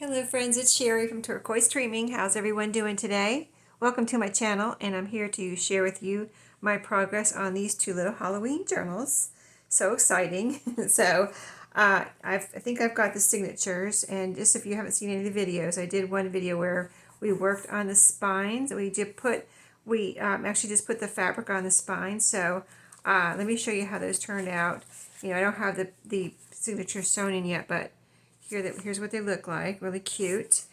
Hello friends, it's Sherry from Turquoise Dreaming. How's everyone doing today? Welcome to my channel, and I'm here to share with you my progress on these two little Halloween journals. So exciting. I think I've got the signatures, and just if you haven't seen any of the videos, I did one video where we worked on the spines. We actually just put the fabric on the spine. So let me show you how those turned out. I don't have the signature sewn in yet, but here's what they look like, really cute.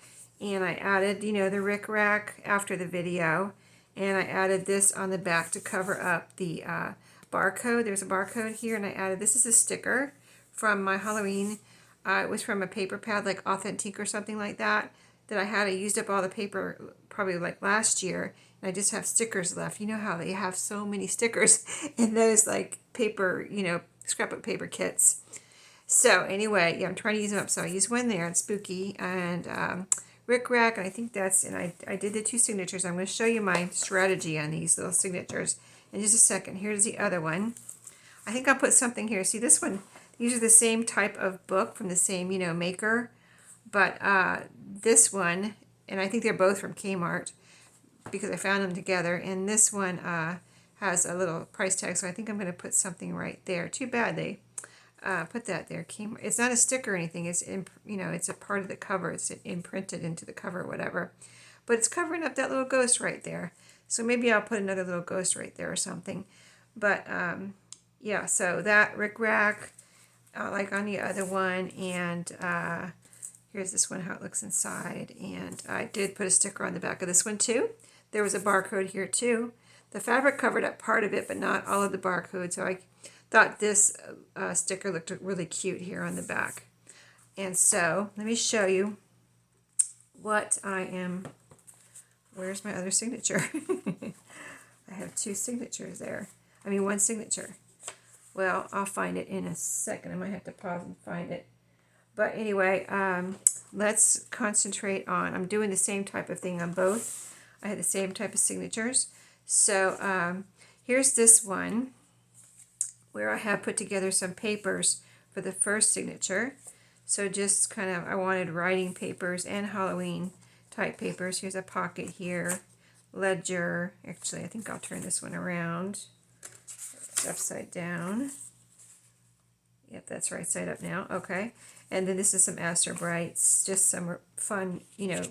And I added, the rickrack after the video, and I added this on the back to cover up the barcode. There's a barcode here, and I added, this is a sticker from my Halloween. It was from a paper pad, like Authentique or something like that, that I had. I used up all the paper probably like last year, and I just have stickers left. You know how they have so many stickers in those like paper, scrapbook paper kits. So anyway, yeah, I'm trying to use them up. So I used one there, it's Spooky, and Rick Rack, and I think I did the two signatures. I'm going to show you my strategy on these little signatures in just a second. Here's the other one. I think I'll put something here. See this one, these are the same type of book from the same, maker, but this one, and I think they're both from Kmart because I found them together, and this one has a little price tag, so I think I'm going to put something right there. Too bad they put that there. It's not a sticker or anything. It's a part of the cover. It's imprinted into the cover or whatever. But it's covering up that little ghost right there. So maybe I'll put another little ghost right there or something. But yeah, so that rickrack, like on the other one, and here's this one, how it looks inside. And I did put a sticker on the back of this one too. There was a barcode here too. The fabric covered up part of it, but not all of the barcode. So I thought this sticker looked really cute here on the back. And so let me show you what where's my other signature? I have two signatures there. One signature. Well, I'll find it in a second. I might have to pause and find it. But anyway, let's concentrate on, I'm doing the same type of thing on both. I had the same type of signatures. So here's this one, where I have put together some papers for the first signature. So just kind of, I wanted writing papers and Halloween type papers. Here's a pocket here, ledger. Actually, I think I'll turn this one around. It's upside down. Yep, that's right side up now. Okay. And then this is some Aster Brights, just some fun,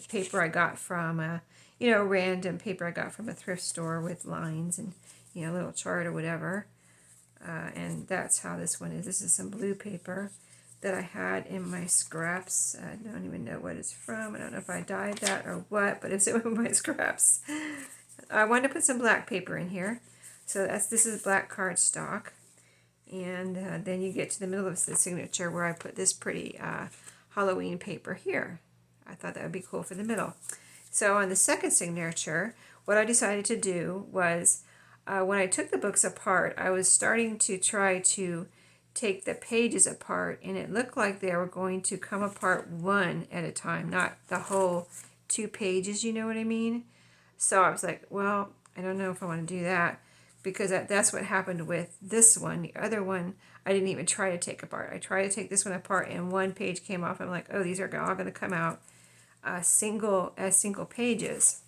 paper I got from, random paper I got from a thrift store with lines and, a little chart or whatever. And that's how this one is. This is some blue paper that I had in my scraps. I don't even know what it's from. I don't know if I dyed that or what, but it's in my scraps. I wanted to put some black paper in here. So this is black cardstock. And then you get to the middle of the signature where I put this pretty Halloween paper here. I thought that would be cool for the middle. So on the second signature, what I decided to do was, when I took the books apart, I was starting to try to take the pages apart, and it looked like they were going to come apart one at a time, not the whole 2 pages, you know what I mean? So I was like, well, I don't know if I want to do that, because that's what happened with this one. The other one, I didn't even try to take apart. I tried to take this one apart, and one page came off. I'm like, oh, these are all going to come out single pages.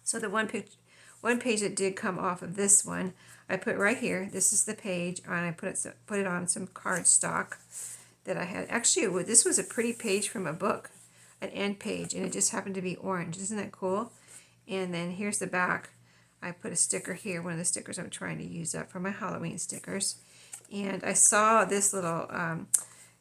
So the one page that did come off of this one, I put right here. This is the page, and I put it on some cardstock that I had. Actually, this was a pretty page from a book, an end page, and it just happened to be orange. Isn't that cool? And then here's the back. I put a sticker here, one of the stickers I'm trying to use up for my Halloween stickers. And I saw this little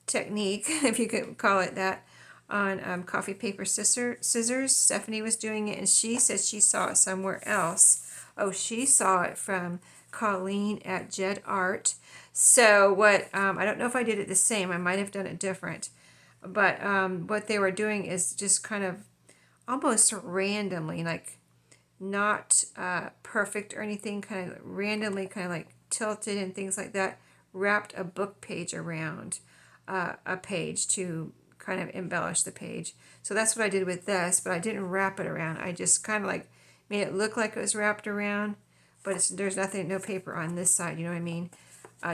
technique, if you could call it that, on coffee paper scissors. Stephanie was doing it, and she said she saw it somewhere else. Oh, she saw it from Colleen at Jed Art. So I don't know if I did it the same. I might have done it different. But what they were doing is just kind of almost randomly, like not perfect or anything, kind of randomly, kind of like tilted and things like that, wrapped a book page around a page to kind of embellish the page. So that's what I did with this, but I didn't wrap it around. I just kind of like made it look like it was wrapped around, but there's no paper on this side, you know what I mean?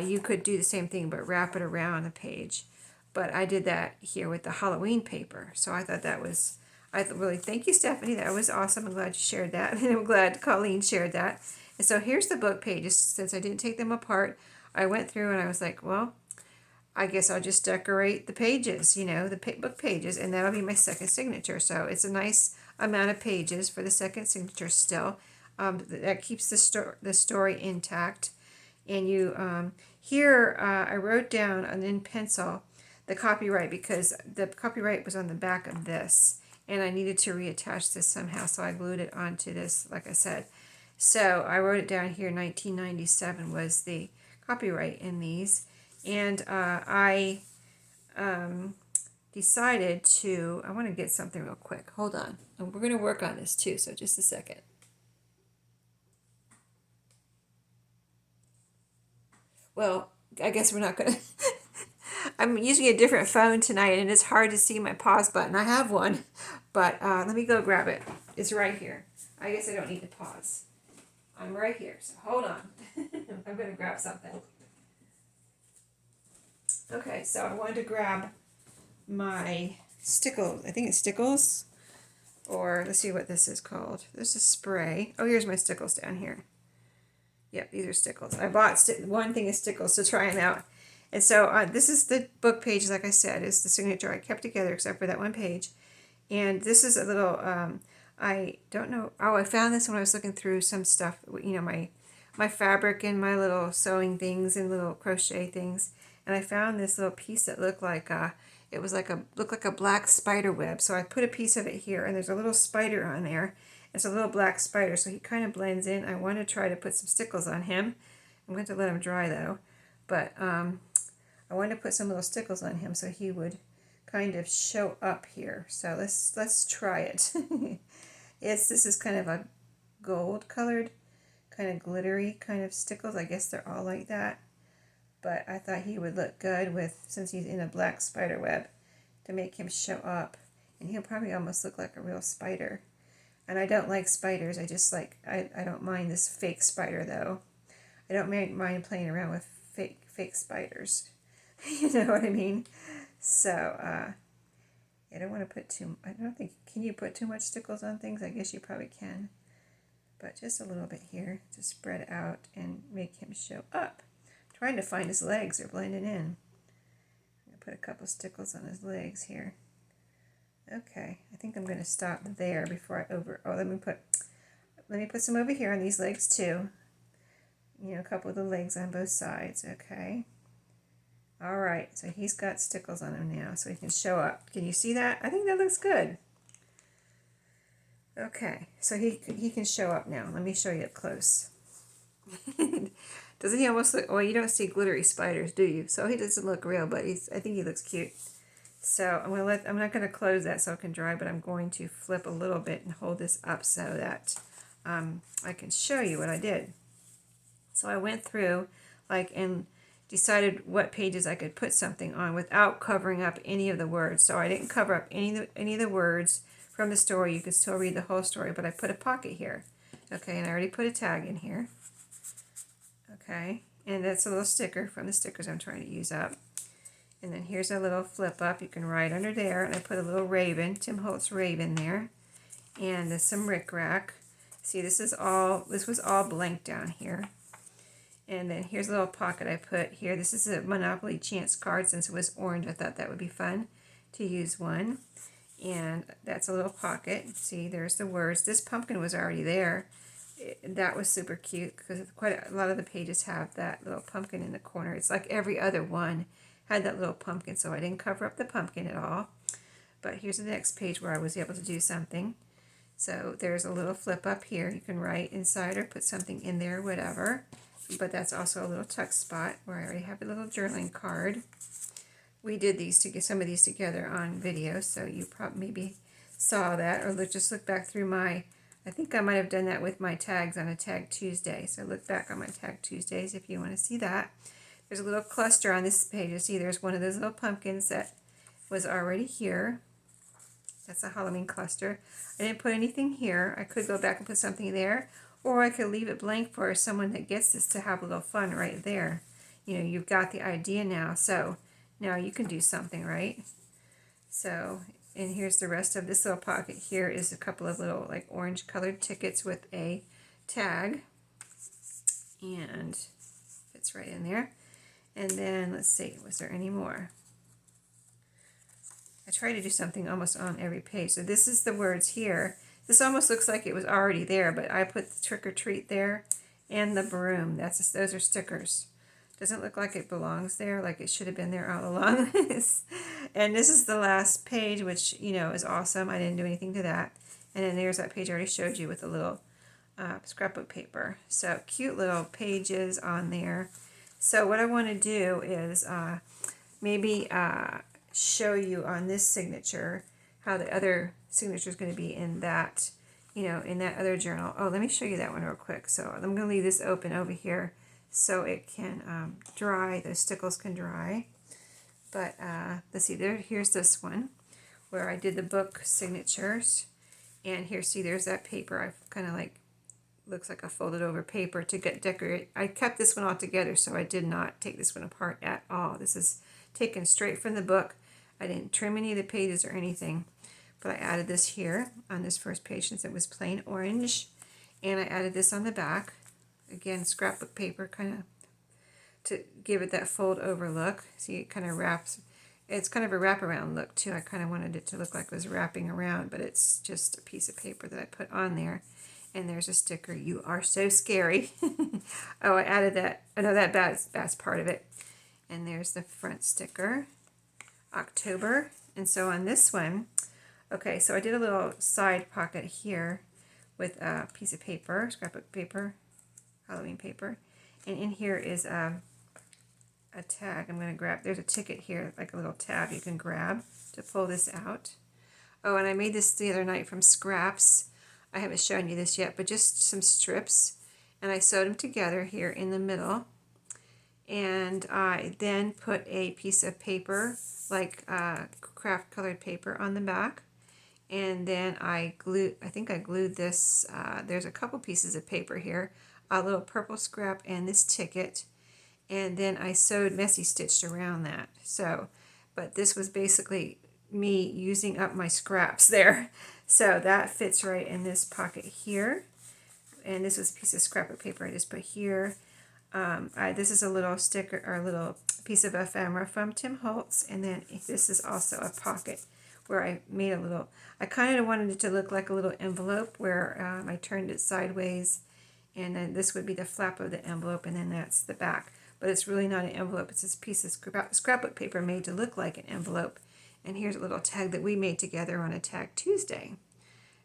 You could do the same thing, but wrap it around the page. but I did that here with the Halloween paper. So I thought that was, really, thank you, Stephanie. That was awesome. I'm glad you shared that. And I'm glad Colleen shared that. And so here's the book pages. Since I didn't take them apart, I went through and I was like, well, I guess I'll just decorate the pages, the book pages, and that'll be my second signature. So it's a nice amount of pages for the second signature still. That keeps the story intact. And here I wrote down in pencil the copyright, because the copyright was on the back of this, and I needed to reattach this somehow, so I glued it onto this, like I said. So I wrote it down here. 1997 was the copyright in these, and I decided to. I want to get something real quick. Hold on, and we're going to work on this too. So just a second. Well, I guess we're not going to. I'm using a different phone tonight, and it's hard to see my pause button. I have one, but let me go grab it. It's right here. I guess I don't need to pause. I'm right here, so hold on. I'm going to grab something. Okay, so I wanted to grab my Stickles. I think it's Stickles, or let's see what this is called. This is spray. Oh, here's my Stickles down here. Yep, these are Stickles. I bought one thing of Stickles to try them out. And so this is the book page, like I said, is the signature I kept together except for that one page. And this is a little, I don't know, I found this when I was looking through some stuff, my fabric and my little sewing things and little crochet things. And I found this little piece that looked like, looked like a black spider web. So I put a piece of it here, and there's a little spider on there. It's a little black spider, so he kind of blends in. I want to try to put some Stickles on him. I'm going to let him dry though. But I wanted to put some little Stickles on him so he would kind of show up here. So let's try it. This is kind of a gold colored, kind of glittery kind of Stickles. I guess they're all like that. But I thought he would look good since he's in a black spider web, to make him show up. And he'll probably almost look like a real spider. And I don't like spiders. I just I don't mind this fake spider though. I don't mind playing around with fake spiders. You know what I mean? So, I don't want to put I don't think, can you put too much Stickles on things? I guess you probably can. But just a little bit here to spread out and make him show up. I'm trying to find his legs. They're blending in. I'm going to put a couple Stickles on his legs here. Okay, I think I'm going to stop there before let me put some over here on these legs too. A couple of the legs on both sides. Okay. All right, so he's got Stickles on him now, so he can show up. Can you see that? I think that looks good. Okay, so he can show up now. Let me show you up close. Doesn't he almost look? Well, you don't see glittery spiders, do you? So he doesn't look real, but I think he looks cute. So I'm not going to close that so it can dry, but I'm going to flip a little bit and hold this up so that I can show you what I did. So I went through and decided what pages I could put something on without covering up any of the words. So I didn't cover up any of the words from the story. You could still read the whole story, but I put a pocket here. Okay, and I already put a tag in here. Okay, and that's a little sticker from the stickers I'm trying to use up. And then here's a little flip up. You can write under there, and I put a little raven, Tim Holtz raven there. And there's some rickrack. See, this was all blank down here. And then here's a little pocket I put here. This is a Monopoly Chance card. Since it was orange, I thought that would be fun to use one. And that's a little pocket. See, there's the words. This pumpkin was already there. That was super cute because quite a lot of the pages have that little pumpkin in the corner. It's like every other one had that little pumpkin, so I didn't cover up the pumpkin at all. But here's the next page where I was able to do something. So there's a little flip up here. You can write inside or put something in there, whatever. But that's also a little tuck spot where I already have a little journaling card. We did some of these together on video, so you probably maybe saw that, or just look back through I think I might have done that with my tags on a Tag Tuesday. So look back on my Tag Tuesdays if you want to see that. There's a little cluster on this page. You see there's one of those little pumpkins that was already here. That's a Halloween cluster. I didn't put anything here. I could go back and put something there, or I could leave it blank for someone that gets this to have a little fun right there. You've got the idea now. So Now you can do something, right? So, and here's the rest of this little pocket. Here is a couple of little like orange colored tickets with a tag, and it's right in there. And then let's see, was there any more? I try to do something almost on every page. So this is the words here. This almost looks like it was already there, but I put the trick or treat there and the broom. Those are stickers. Doesn't look like it belongs there, like it should have been there all along. And this is the last page, which, you know, is awesome. I didn't do anything to that. And then there's that page I already showed you with the little scrapbook paper. So cute little pages on there. So what I want to do is maybe show you on this signature how the other signature is going to be in that, you know, in that other journal. Oh, let me show you that one real quick. So I'm going to leave this open over here so it can dry. Those stickles can dry. But let's see, here's this one where I did the book signatures. And here, see, there's that paper. I've kind of like, looks like a folded over paper to get decorate. I kept this one all together, so I did not take this one apart at all. This is taken straight from the book. I didn't trim any of the pages or anything, but I added this here on this first page since it was plain orange, and I added this on the back. Again, scrapbook paper, kind of to give it that fold over look. See, it kind of wraps. It's kind of a wraparound look too. I kind of wanted it to look like it was wrapping around, but it's just a piece of paper that I put on there. And there's a sticker. You are so scary. Oh, I added that. Oh no, that's part of it. And there's the front sticker. October. And so on this one, okay, so I did a little side pocket here with a piece of paper, scrapbook paper, Halloween paper. And in here is a tag. I'm going to grab, there's a ticket here, like a little tab you can grab to pull this out. Oh, and I made this the other night from scraps. I haven't shown you this yet, but just some strips. And I sewed them together here in the middle. And I then put a piece of paper, like craft colored paper on the back. And then I think I glued this, there's a couple pieces of paper here, a little purple scrap and this ticket. And then I sewed messy stitched around that. So, but this was basically me using up my scraps there. So that fits right in this pocket here. And this was a piece of scrapbook paper I just put here. This is a little sticker or a little piece of ephemera from Tim Holtz. And then this is also a pocket where I made a little, I kind of wanted it to look like a little envelope where I turned it sideways. And then this would be the flap of the envelope, and then that's the back. But it's really not an envelope. It's this piece of scrapbook paper made to look like an envelope. And here's a little tag that we made together on a Tag Tuesday.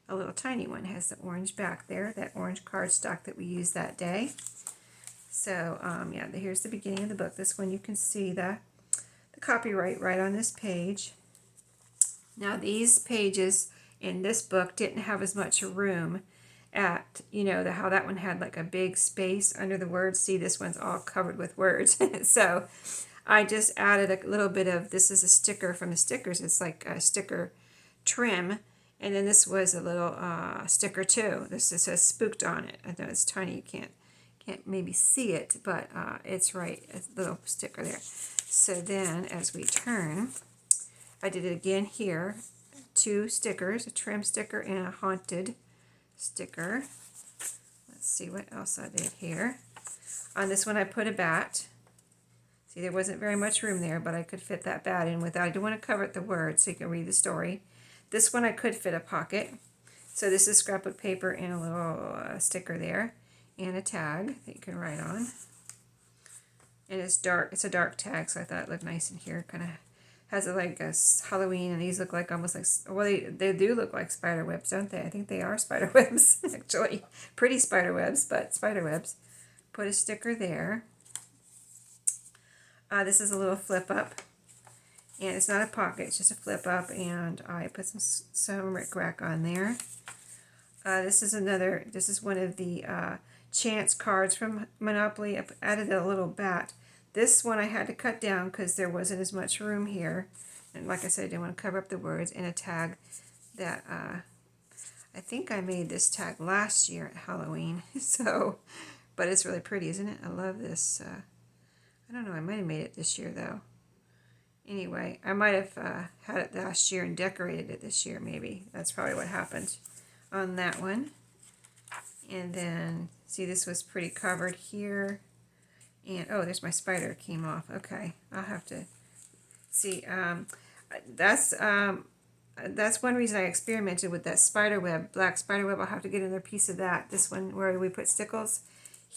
A little tiny one has the orange back there, that orange cardstock that we used that day. So, yeah, here's the beginning of the book. This one you can see the copyright right on this page. Now, these pages in this book didn't have as much room at, you know, how that one had like a big space under the words. See, this one's all covered with words. So I just added a little bit of, this is a sticker from the stickers. It's like a sticker trim. And then this was a little sticker too. This says spooked on it. I know it's tiny, you can't maybe see it, but it's right, a little sticker there. So then as we turn, I did it again here. 2 stickers, a trim sticker and a haunted sticker. Let's see what else I did here. On this one I put a bat. See, there wasn't very much room there, but I could fit that bat in without, I do want to cover the words so you can read the story. This one I could fit a pocket. So this is scrapbook paper and a little sticker there and a tag that you can write on. And it's dark, it's a dark tag, so I thought it looked nice in here. Kind of has like a Halloween, and these look like almost like, well, they do look like spider webs, don't they? I think they are spider webs, actually. Pretty spider webs, but spider webs. Put a sticker there. This is a little flip up, and it's not a pocket, it's just a flip up, and I put some rickrack on there. This is one of the chance cards from Monopoly. I added a little bat. This one I had to cut down because there wasn't as much room here. And like I said, I didn't want to cover up the words. And a tag that I think I made this tag last year at Halloween. So, but it's really pretty, isn't it? I love this. I don't know, I might have made it this year though. Anyway, I might have had it last year and decorated it this year, maybe. That's probably what happened on that one. And then, see, this was pretty covered here. And, oh, there's my spider came off. Okay, I'll have to see. That's one reason I experimented with that spider web, black spider web. I'll have to get another piece of that. This one where we put stickles.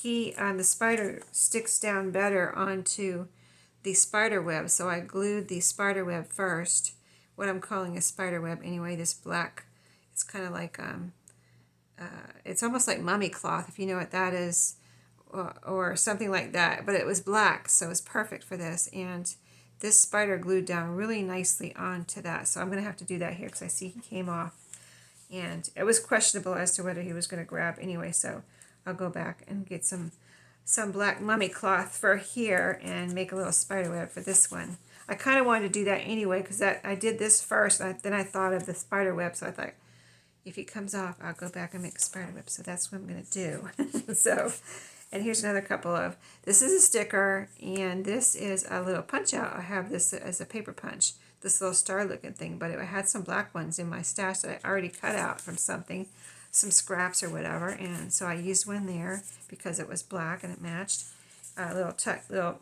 The spider sticks down better onto the spider web, so I glued the spider web first, what I'm calling a spider web anyway, this black, it's kind of like, it's almost like mummy cloth, if you know what that is, or something like that, but it was black, so it was perfect for this, and this spider glued down really nicely onto that, so I'm going to have to do that here because I see he came off, and it was questionable as to whether he was going to grab anyway, so I'll go back and get some black mummy cloth for here and make a little spider web for this one. I kind of wanted to do that anyway because I did this first, then I thought of the spider web, so I thought if it comes off I'll go back and make a spider web, so that's what I'm going to do. So, and here's another couple of, this is a sticker and this is a little punch out. I have this as a paper punch, this little star looking thing, but I had some black ones in my stash that I already cut out from something, some scraps or whatever, and so I used one there because it was black and it matched. A little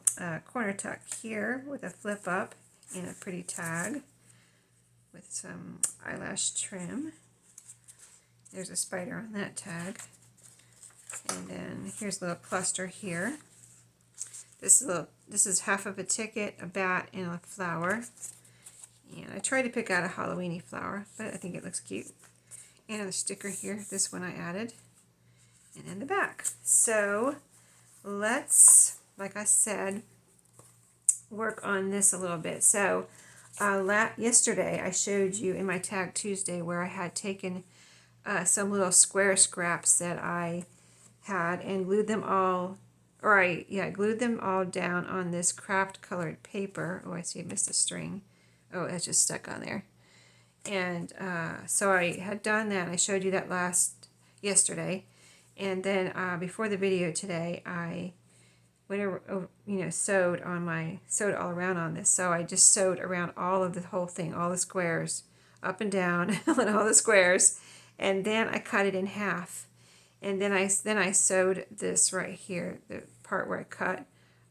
corner tuck here with a flip up and a pretty tag with some eyelash trim. There's a spider on that tag, and then here's a little cluster here. This is half of a ticket, a bat, and a flower. And I tried to pick out a Halloweeny flower, but I think it looks cute. And a sticker here, this one I added, and then the back. So let's, like I said, work on this a little bit. So yesterday I showed you in my Tag Tuesday where I had taken some little square scraps that I had and glued them all, glued them all down on this craft colored paper. Oh, I see I missed a string. Oh, that's just stuck on there. And so I had done that. I showed you that yesterday, and then before the video today, I went over, sewed all around on this. So I just sewed around all of the whole thing, all the squares, up and down on all the squares, and then I cut it in half, and then I sewed this right here, the part where I cut.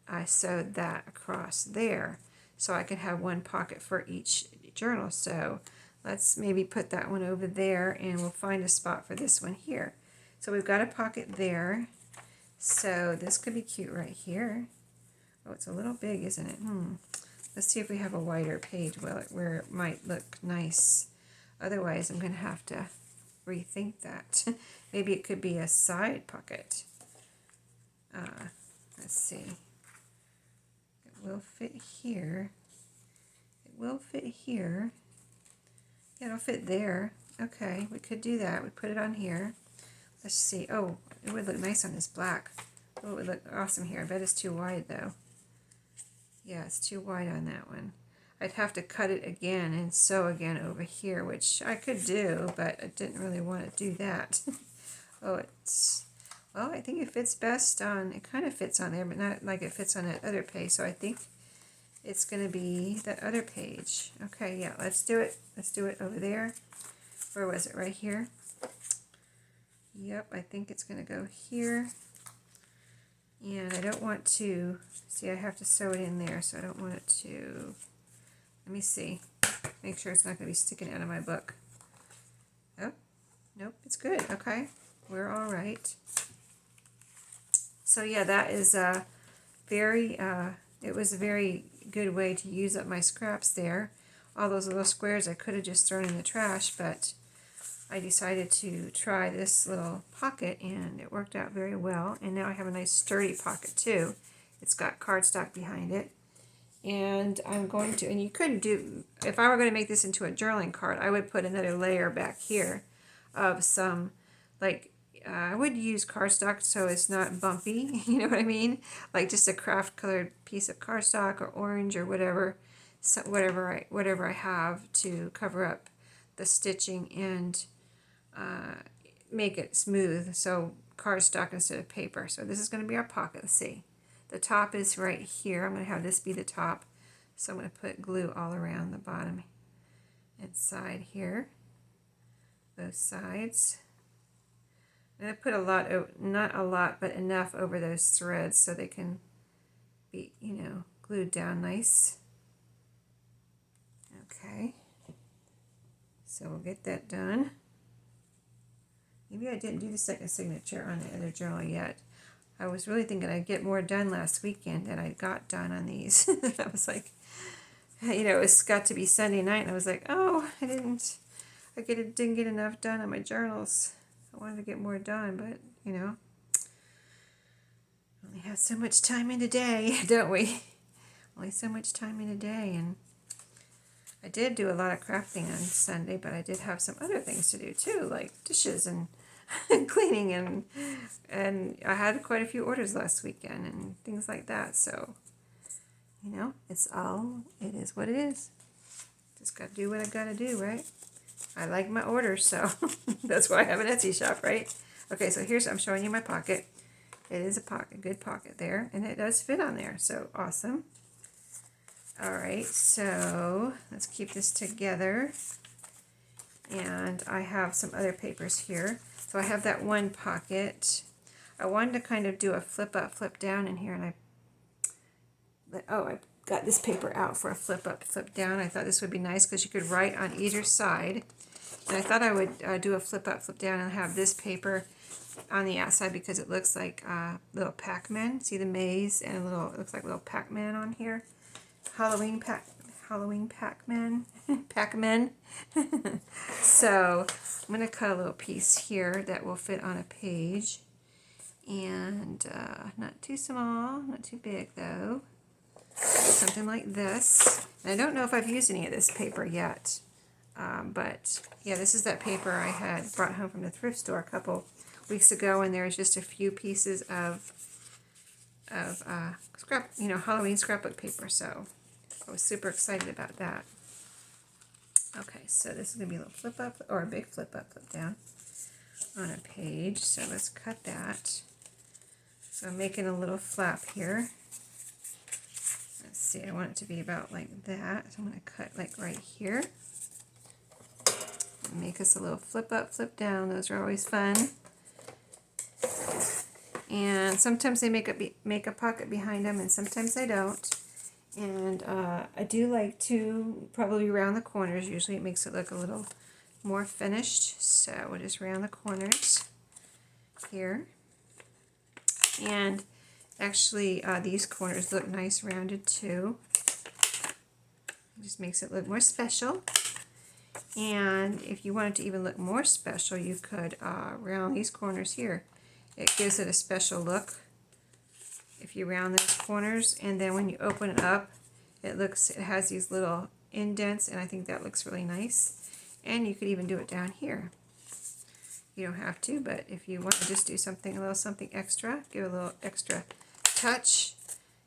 I sewed that across there, so I could have one pocket for each journal. So let's maybe put that one over there and we'll find a spot for this one here. So we've got a pocket there. So this could be cute right here. Oh, it's a little big, isn't it? Let's see if we have a wider page where it might look nice. Otherwise, I'm going to have to rethink that. Maybe it could be a side pocket. Let's see. It will fit here. It will fit here. It'll fit there. Okay, we could do that. We put it on here. Let's see. Oh, it would look nice on this black. Oh, it would look awesome here. I bet it's too wide though. Yeah, it's too wide on that one. I'd have to cut it again and sew again over here, which I could do, but I didn't really want to do that. Well, I think it fits best on, it kind of fits on there, but not like it fits on that other page. So I think it's going to be that other page. Okay, yeah, let's do it. Let's do it over there. Where was it? Right here? Yep, I think it's going to go here. And I don't want to, see, I have to sew it in there, so I don't want it to, let me see. Make sure it's not going to be sticking out of my book. Oh, nope, it's good. Okay, we're all right. So yeah, that is a very, it was a very good way to use up my scraps there. All those little squares I could have just thrown in the trash, but I decided to try this little pocket and it worked out very well. And now I have a nice sturdy pocket too. It's got cardstock behind it. And I'm going to, and you couldn't do, if I were going to make this into a journaling card, I would put another layer back here of some, like, I would use cardstock so it's not bumpy, you know what I mean? Like just a craft colored piece of cardstock or orange or whatever, so whatever I have to cover up the stitching and make it smooth. So cardstock instead of paper. So this is going to be our pocket. Let's see. The top is right here. I'm going to have this be the top. So I'm going to put glue all around the bottom and side here, both sides. I'm going to put a lot, not a lot, but enough over those threads so they can be, you know, glued down nice. Okay, so we'll get that done. Maybe I didn't do the second signature on the other journal yet. I was really thinking I'd get more done last weekend than I got done on these. I was like, you know, it's got to be Sunday night, and I was like, oh, didn't get enough done on my journals. I wanted to get more done, but, you know, only have so much time in a day, don't we? Only so much time in a day, and I did do a lot of crafting on Sunday, but I did have some other things to do too, like dishes and cleaning, and I had quite a few orders last weekend and things like that. So, you know, it is what it is. Just got to do what I got to do, right? I like my orders, so that's why I have an Etsy shop, right? Okay, so I'm showing you my pocket. It is a pocket, good pocket there, and it does fit on there, so awesome. All right, so let's keep this together. And I have some other papers here. So I have that one pocket. I wanted to kind of do a flip up, flip down in here, and I got this paper out for a flip up, flip down. I thought this would be nice because you could write on either side. And I thought I would do a flip up, flip down and have this paper on the outside because it looks like little Pac-Man. See the maze and it looks like little Pac-Man on here. Halloween Pac-Man. Pac-Man. So I'm going to cut a little piece here that will fit on a page. And not too small, not too big though. Something like this. And I don't know if I've used any of this paper yet. But yeah, this is that paper I had brought home from the thrift store a couple weeks ago, and there was just a few pieces of Halloween scrapbook paper. So I was super excited about that. Okay, so this is going to be a little flip up, or a big flip up, flip down on a page. So let's cut that. So I'm making a little flap here. Let's see, I want it to be about like that. So I'm going to cut like right here. Make us a little flip up, flip down. Those are always fun. And sometimes they make a pocket behind them, and sometimes they don't. And I do like to probably round the corners. Usually it makes it look a little more finished. So we'll just round the corners here. And actually these corners look nice rounded too. It just makes it look more special. And if you wanted to even look more special, you could round these corners here. It gives it a special look if you round those corners, and then when you open it up, it has these little indents, and I think that looks really nice. And you could even do it down here. You don't have to, but if you want to just do a little something extra, give a little extra touch,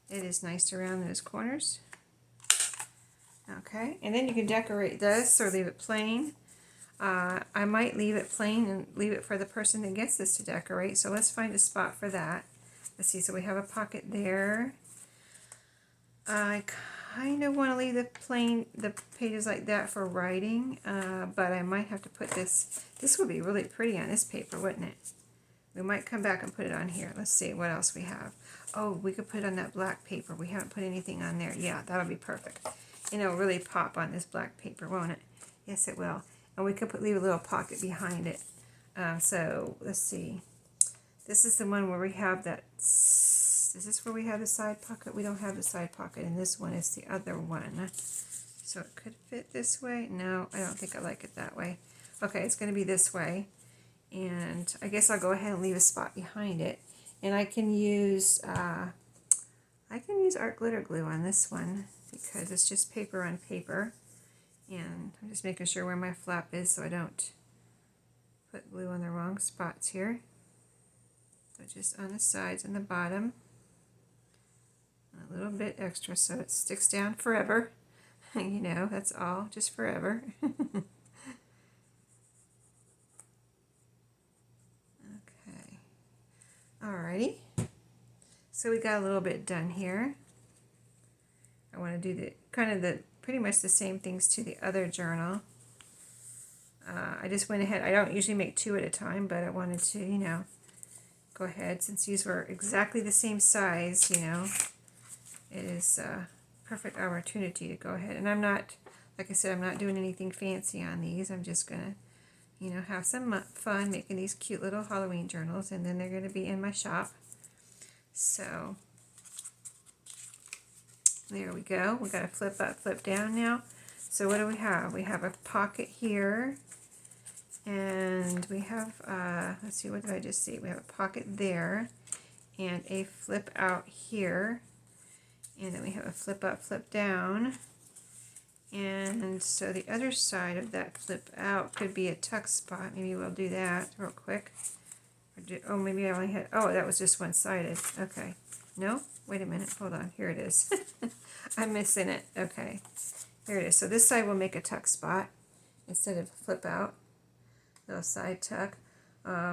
it is nice to round those corners. Okay, and then you can decorate this or leave it plain. I might leave it plain and leave it for the person that gets this to decorate. So let's find a spot for that. Let's see, so we have a pocket there. I kind of want to leave the pages like that for writing, but I might have to put this would be really pretty on this paper, wouldn't it? We might come back and put it on here. Let's see what else we have. Oh, we could put it on that black paper. We haven't put anything on there. Yeah, that'll be perfect. And it'll really pop on this black paper, won't it? Yes, it will. And we could leave a little pocket behind it. So let's see. This is the one where we have that. Is this where we have the side pocket? We don't have the side pocket, and this one is the other one. So it could fit this way. No, I don't think I like it that way. Okay, it's going to be this way. And I guess I'll go ahead and leave a spot behind it. And I can use art glitter glue on this one because it's just paper on paper. And I'm just making sure where my flap is so I don't put glue on the wrong spots here. So just on the sides and the bottom. A little bit extra so it sticks down forever. You know, that's all, just forever. Okay. Alrighty. So we got a little bit done here. I want do the kind of the pretty much the same things to the other journal. I just went ahead. I don't usually make 2 at a time, but I wanted to, you know, go ahead since these were exactly the same size. You know, it is a perfect opportunity to go ahead. And I'm not, like I said, I'm not doing anything fancy on these. I'm just gonna, you know, have some fun making these cute little Halloween journals, and then they're gonna be in my shop. So there we go. We got to flip up, flip down now. So what do we have? We have a pocket here, and we have, let's see, what did I just see? We have a pocket there, and a flip out here, and then we have a flip up, flip down, and so the other side of that flip out could be a tuck spot. Maybe we'll do that real quick. Oh, maybe I only had, oh, that was just one-sided. Okay. No? Wait a minute. Hold on. Here it is. I'm missing it. Okay. Here it is. So this side will make a tuck spot instead of flip out. Little side tuck.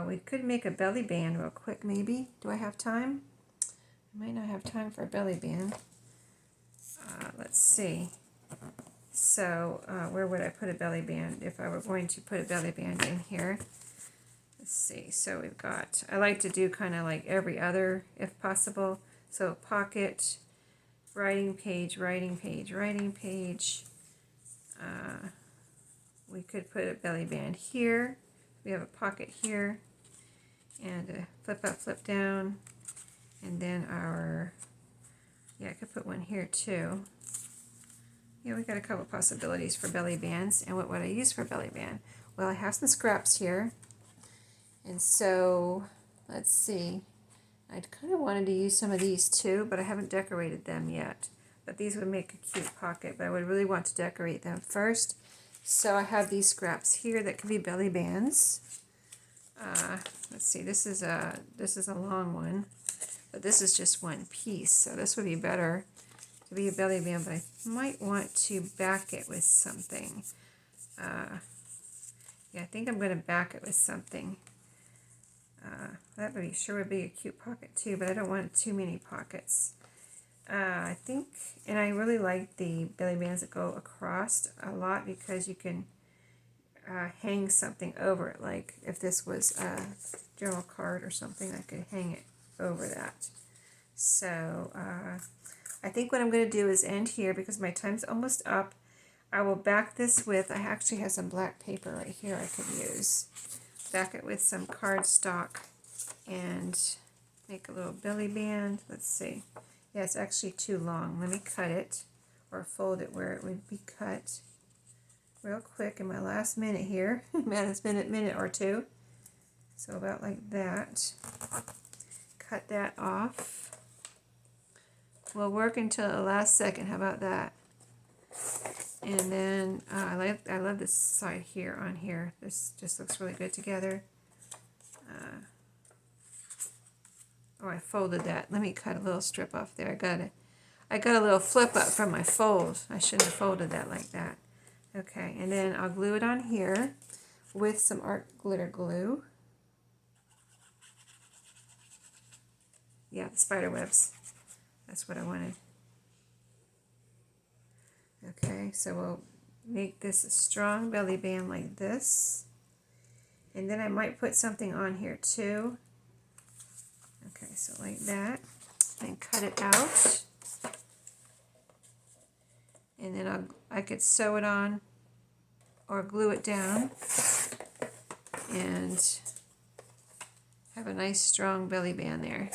We could make a belly band real quick, maybe. Do I have time? I might not have time for a belly band. Let's see. So where would I put a belly band if I were going to put a belly band in here? Let's see. So we've got, I like to do kind of like every other if possible. So pocket, writing page, writing page, writing page. We could put a belly band here. We have a pocket here, and a flip up, flip down, and then our, yeah, I could put one here too. Yeah, we got a couple possibilities for belly bands. And what would I use for a belly band? Well, I have some scraps here, and so let's see. I kind of wanted to use some of these too, but I haven't decorated them yet. But these would make a cute pocket, but I would really want to decorate them first. So I have these scraps here that could be belly bands. Let's see, this is a long one, but this is just one piece, so this would be better to be a belly band, but I might want to back it with something. Yeah, I think I'm going to back it with something. That would be sure would be a cute pocket too, but I don't want too many pockets. I think, and I really like the belly bands that go across a lot because you can hang something over it. Like if this was a journal card or something, I could hang it over that. So I think what I'm going to do is end here because my time's almost up. I will back this with, I actually have some black paper right here I could use. Back it with some cardstock and make a little belly band. Let's see. Yeah, it's actually too long. Let me cut it or fold it where it would be cut real quick in my last minute here. Last minute or two. So about like that. Cut that off. We'll work until the last second. How about that? And then I love this side here on here. This just looks really good together. Oh, I folded that. Let me cut a little strip off there. I got a little flip up from my fold. I shouldn't have folded that like that. Okay, and then I'll glue it on here with some art glitter glue. Yeah, the spider webs. That's what I wanted. Okay, so we'll make this a strong belly band like this. And then I might put something on here too. Okay, so like that. And cut it out. And then I could sew it on or glue it down and have a nice strong belly band there.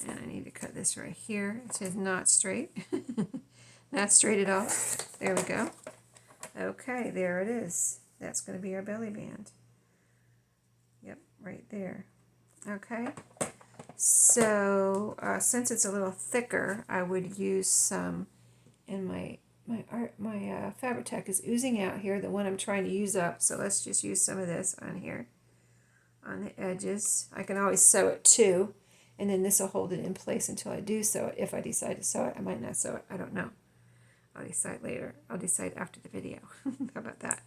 And I need to cut this right here. It says not straight. Not straight at all. There we go. Okay, there it is. That's going to be our belly band. Yep, right there. Okay. So since it's a little thicker, I would use some, and my Fabri-Tac is oozing out here, the one I'm trying to use up, so let's just use some of this on here, on the edges. I can always sew it too, and then this will hold it in place until I do sew it. If I decide to sew it, I might not sew it, I don't know. I'll decide later. I'll decide after the video. How about that?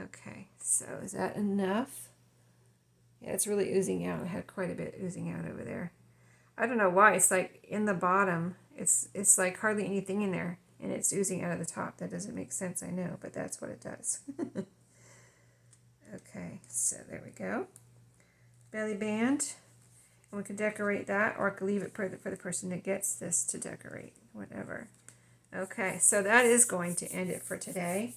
Okay, so is that enough? Yeah, it's really oozing out. I had quite a bit oozing out over there. I don't know why. It's like in the bottom, it's like hardly anything in there, and it's oozing out of the top. That doesn't make sense, I know, but that's what it does. Okay, so there we go. Belly band. And we can decorate that, or I can leave it for the person that gets this to decorate, whatever. Okay, so that is going to end it for today.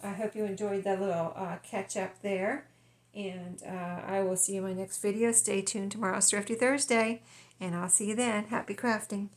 I hope you enjoyed that little catch up there. And I will see you in my next video. Stay tuned. Tomorrow's Thrifty Thursday. And I'll see you then. Happy crafting.